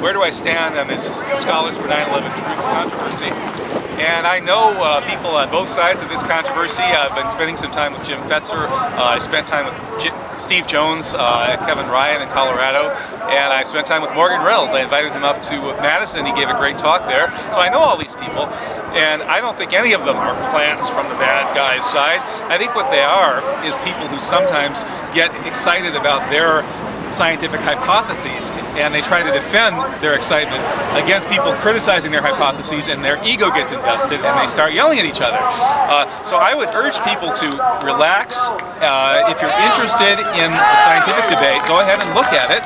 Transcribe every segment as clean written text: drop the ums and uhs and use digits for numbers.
where do I stand on this Scholars for 9/11 Truth controversy? And I know people on both sides of this controversy. I've been spending some time with Jim Fetzer. I spent time with Steve Jones and Kevin Ryan in Colorado. And I spent time with Morgan Reynolds. I invited him up to Madison. He gave a great talk there. So I know all these people. And I don't think any of them are plants from the bad guy's side. I think what they are is people who sometimes get excited about their scientific hypotheses, and they try to defend their excitement against people criticizing their hypotheses, and their ego gets invested and they start yelling at each other. So I would urge people to relax. If you're interested in a scientific debate, go ahead and look at it.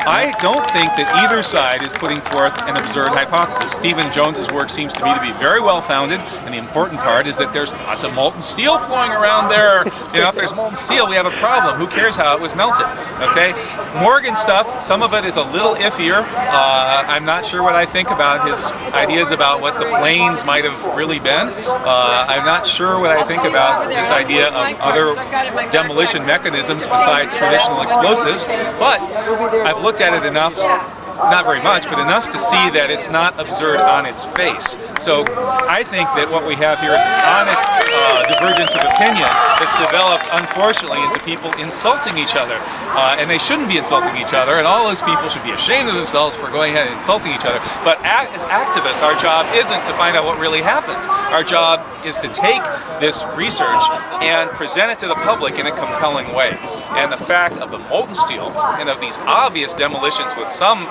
I don't think that either side is putting forth an absurd hypothesis. Stephen Jones's work seems to me to be very well founded, and the important part is that there's lots of molten steel flowing around there. You know, if there's molten steel, we have a problem. Who cares how it was melted? Okay? Morgan stuff, some of it is a little iffier. I'm not sure what I think about his ideas about what the planes might have really been. I'm not sure what I think about this idea of other demolition mechanisms besides traditional explosives, but I've looked at it enough, not very much, but enough to see that it's not absurd on its face. So I think that what we have here is an honest divergence of opinion that's developed, unfortunately, into people insulting each other. And they shouldn't be insulting each other, and all those people should be ashamed of themselves for going ahead and insulting each other. But as activists, our job isn't to find out what really happened. Our job is to take this research and present it to the public in a compelling way. And the fact of the molten steel and of these obvious demolitions with some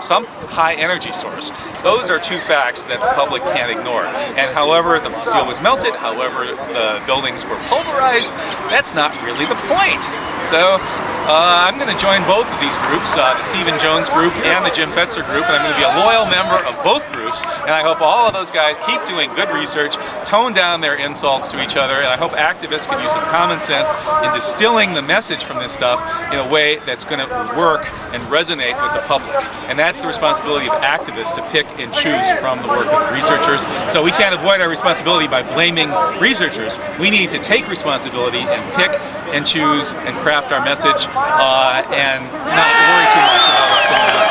high energy source, those are two facts that the public can't ignore. And however the steel was melted, however the buildings were pulverized, that's not really the point. So I'm going to join both of these groups, the Stephen Jones group and the Jim Fetzer group, and I'm going to be a loyal member of both groups, and I hope all of those guys keep doing good research, tone down their insults to each other, and I hope activists can use some common sense in distilling the message from this stuff in a way that's going to work and resonate with the public. And that's the responsibility of activists, to pick and choose from the work of the researchers. So we can't avoid our responsibility by blaming researchers. We need to take responsibility and pick and choose and craft our message and not worry too much about what's going on.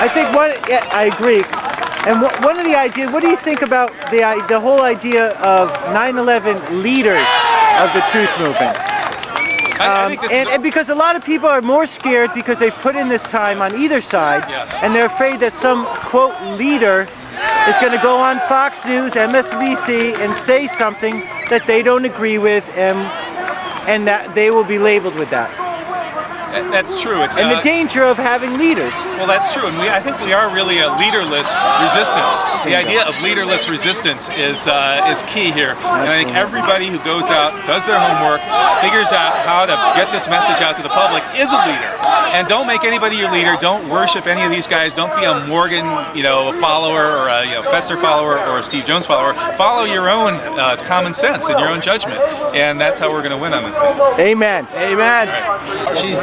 I think I agree. And one of the ideas, what do you think about the whole idea of 9/11 leaders of the truth movement? I think this and because a lot of people are more scared because they put in this time on either side, and they're afraid that some, quote, leader is going to go on Fox News, MSNBC, and say something that they don't agree with, and that they will be labeled with that. That's true. It's, and the danger of having leaders. Well, that's true, and I think we are really a leaderless resistance. The idea of leaderless resistance is key here, and I think everybody who goes out, does their homework, figures out how to get this message out to the public is a leader. And don't make anybody your leader. Don't worship any of these guys. Don't be a Morgan, follower, or a Fetzer follower, or a Steve Jones follower. Follow your own common sense and your own judgment, and that's how we're going to win on this thing. Amen. Amen. Right. She's